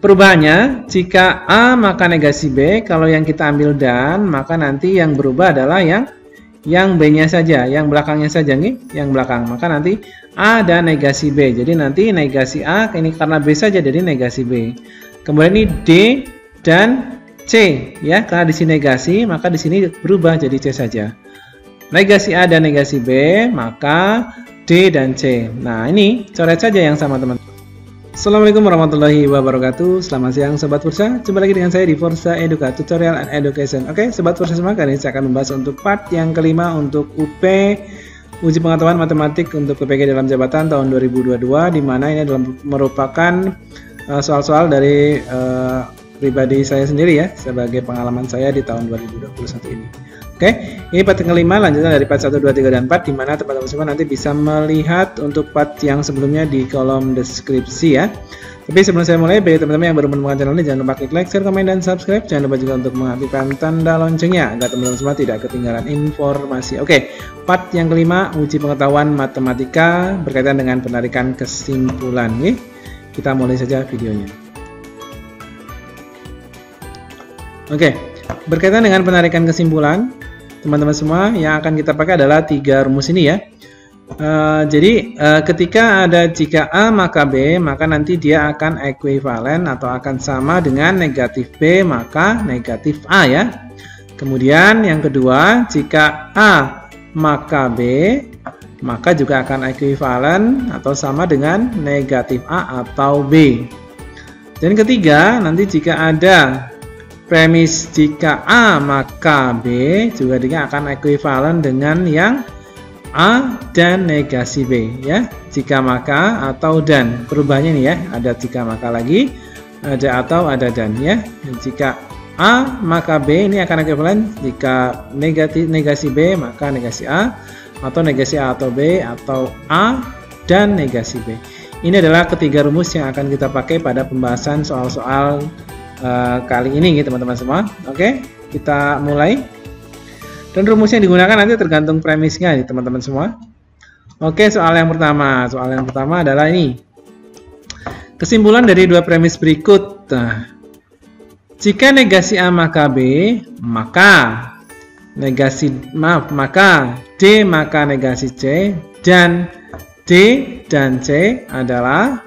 Perubahannya, jika A maka negasi B, kalau yang kita ambil dan, maka nanti yang berubah adalah yang B-nya saja, yang belakangnya saja nih, yang belakang. Maka nanti A dan negasi B. Jadi nanti negasi A ini karena B saja jadi negasi B. Kemudian ini D dan C ya, karena di sini negasi, maka di sini berubah jadi C saja. Negasi A dan negasi B, maka D dan C. Nah, ini coret saja yang sama, teman-teman. Assalamualaikum warahmatullahi wabarakatuh. Selamat siang Sobat Fursa. Jumpa lagi dengan saya di Fursa Eduka Tutorial and Education. Oke, Sobat Fursa semua, kali ini saya akan membahas untuk part yang kelima untuk UP Uji Pengetahuan Matematik untuk PPG dalam Jabatan tahun 2022, di mana ini adalah merupakan soal-soal dari pribadi saya sendiri ya, sebagai pengalaman saya di tahun 2021 ini. Oke, ini part yang kelima, lanjutan dari part 1, 2, 3, dan 4, di mana teman-teman semua nanti bisa melihat untuk part yang sebelumnya di kolom deskripsi ya. Tapi sebelum saya mulai, bagi teman-teman yang baru menemukan channel ini, jangan lupa klik like, share, komen, dan subscribe. Jangan lupa juga untuk mengaktifkan tanda loncengnya agar teman-teman semua tidak ketinggalan informasi. Oke, part yang kelima, uji pengetahuan matematika berkaitan dengan penarikan kesimpulan. Nih, kita mulai saja videonya. Oke, berkaitan dengan penarikan kesimpulan, teman-teman semua, yang akan kita pakai adalah 3 rumus ini ya. Jadi ketika ada jika A maka B, maka nanti dia akan ekuivalen atau akan sama dengan negatif B maka negatif A ya. Kemudian yang kedua, jika A maka B, maka juga akan ekuivalen atau sama dengan negatif A atau B. Dan ketiga, nanti jika ada premis jika A maka B, juga dia akan ekuivalen dengan yang A dan negasi B ya. Jika maka atau dan, perubahannya nih ya, ada jika maka lagi, ada atau, ada dan ya. Jika A maka B ini akan ekuivalen, jika negasi B maka negasi A, atau negasi A atau B, atau A dan negasi B. Ini adalah ketiga rumus yang akan kita pakai pada pembahasan soal-soal kali ini teman-teman semua. Oke, kita mulai. Dan rumus yang digunakan nanti tergantung premisnya teman-teman semua. Oke, soal yang pertama. Soal yang pertama adalah ini. Kesimpulan dari dua premis berikut. Nah, jika negasi A maka B, maka D maka negasi C, dan D dan C adalah,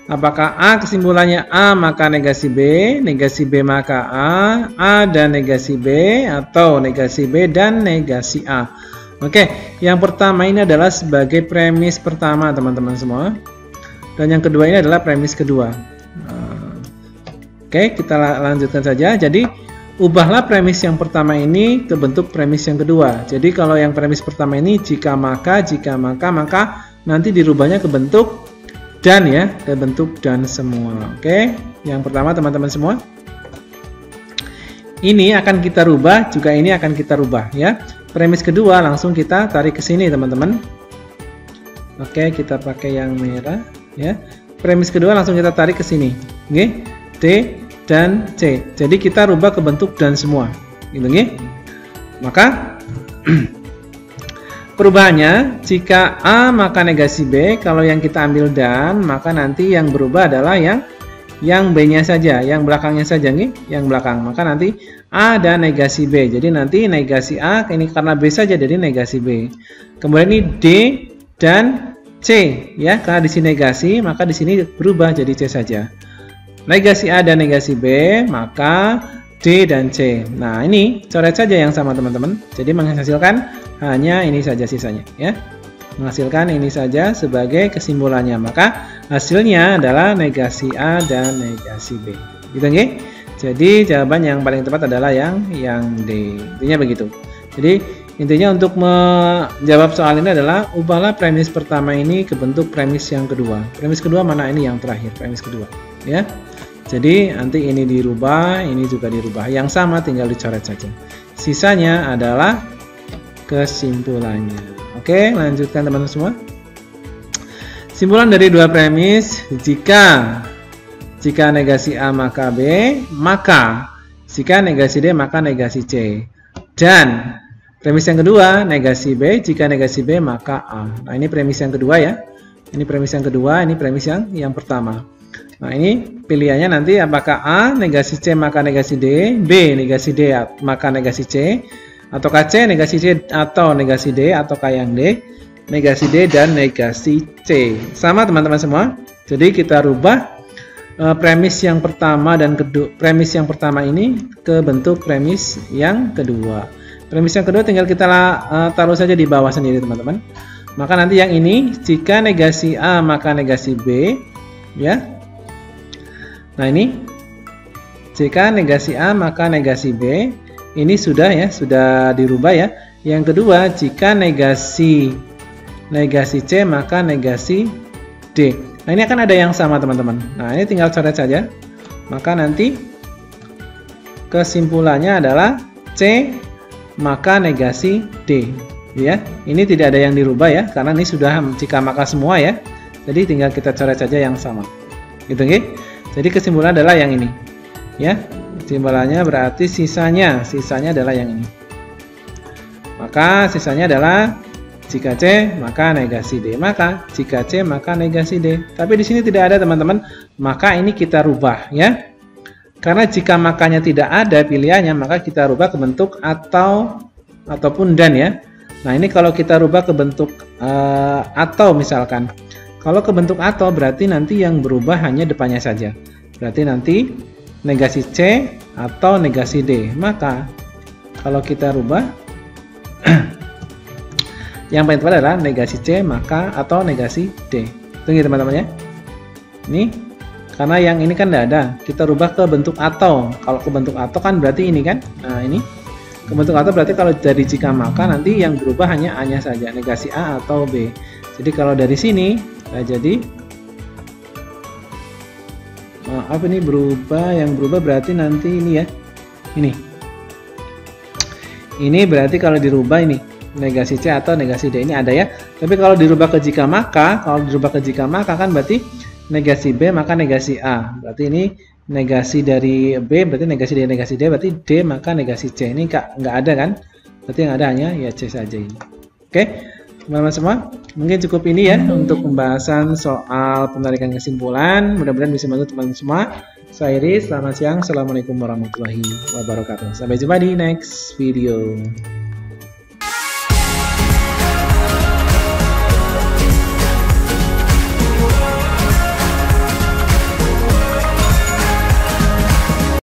apakah A kesimpulannya A maka negasi B maka A dan negasi B, atau negasi B dan negasi A. Oke, yang pertama ini adalah sebagai premis pertama teman-teman semua, dan yang kedua ini adalah premis kedua. Oke, kita lanjutkan saja. Jadi ubahlah premis yang pertama ini ke bentuk premis yang kedua. Jadi kalau yang premis pertama ini jika maka nanti dirubahnya ke bentuk dan ya, ke bentuk dan semua. Oke, yang pertama teman-teman semua, ini akan kita rubah, juga ini akan kita rubah ya. Premis kedua langsung kita tarik ke sini teman-teman. Oke, kita pakai yang merah ya. Premis kedua langsung kita tarik ke sini. Oke, D dan C. Jadi kita rubah ke bentuk dan semua. Gitu nggih. Maka perubahannya, jika A maka negasi B, kalau yang kita ambil dan, maka nanti yang berubah adalah yang B-nya saja, yang belakangnya saja nih, yang belakang. Maka nanti A dan negasi B. Jadi nanti negasi A ini karena B saja jadi negasi B. Kemudian ini D dan C ya, karena di sini negasi, maka di sini berubah jadi C saja. Negasi A dan negasi B, maka D dan C. Nah, ini coret saja yang sama teman-teman. Jadi menghasilkan hanya ini saja sisanya ya. Menghasilkan ini saja sebagai kesimpulannya. Maka hasilnya adalah negasi A dan negasi B. Gitu nggih? Jadi jawaban yang paling tepat adalah yang D. Intinya begitu. Jadi intinya untuk menjawab soal ini adalah ubahlah premis pertama ini ke bentuk premis yang kedua. Premis kedua mana ini yang terakhir, premis kedua ya. Jadi nanti ini dirubah, ini juga dirubah. Yang sama tinggal dicoret saja. Sisanya adalah kesimpulannya. Oke, lanjutkan teman-teman semua. Simpulan dari dua premis, jika negasi A maka B, maka jika negasi D maka negasi C. Dan premis yang kedua, negasi B, jika negasi B maka A. Nah, ini premis yang kedua ya. Ini premis yang kedua, ini premis yang pertama. Nah, ini pilihannya nanti apakah A negasi C maka negasi D, B negasi D maka negasi C, ataukah C negasi C atau negasi D, ataukah yang D negasi D dan negasi C. Sama teman-teman semua. Jadi kita rubah premis yang pertama dan premis yang pertama ini ke bentuk premis yang kedua. Premis yang kedua tinggal kita taruh saja di bawah sendiri teman-teman. Maka nanti yang ini jika negasi A maka negasi B, ya. Nah, ini jika negasi A maka negasi B, ini sudah ya, sudah dirubah ya. Yang kedua, jika negasi C maka negasi D. Nah, ini akan ada yang sama teman-teman. Nah, ini tinggal coret saja. Maka nanti kesimpulannya adalah C maka negasi D. Ya, ini tidak ada yang dirubah ya, karena ini sudah jika maka semua ya. Jadi tinggal kita coret saja yang sama. Gitu nggih? Jadi kesimpulan adalah yang ini. Ya, kesimpulannya berarti sisanya adalah yang ini. Maka sisanya adalah jika C maka negasi D, maka jika C maka negasi D. Tapi di sini tidak ada teman-teman, maka ini kita rubah ya. Karena jika makanya tidak ada pilihannya, maka kita rubah ke bentuk ataupun dan ya. Nah, ini kalau kita rubah ke bentuk atau misalkan. Kalau ke bentuk atau berarti nanti yang berubah hanya depannya saja. Berarti nanti negasi C atau negasi D. Maka kalau kita rubah yang paling tepat adalah negasi C maka atau negasi D. Tunggu teman-teman ya. Ini karena yang ini kan tidak ada. Kita rubah ke bentuk atau. Kalau ke bentuk atau kan berarti ini kan. Nah, ini ke bentuk atau berarti kalau dari jika maka nanti yang berubah hanya A-nya saja, negasi A atau B. Jadi kalau dari sini jadi maaf ini berubah, yang berubah berarti nanti ini ya. Ini berarti kalau dirubah ini negasi C atau negasi D ini ada ya. Tapi kalau dirubah ke jika maka, kan berarti negasi B maka negasi A. Berarti ini negasi dari B berarti negasi D berarti D maka negasi C. Ini nggak ada kan? Berarti yang ada hanya ya C saja ini. Oke, teman-teman semua, mungkin cukup ini ya untuk pembahasan soal penarikan kesimpulan. Mudah-mudahan bisa membantu teman-teman semua. Saya Iris, selamat siang. Assalamualaikum warahmatullahi wabarakatuh. Sampai jumpa di next video.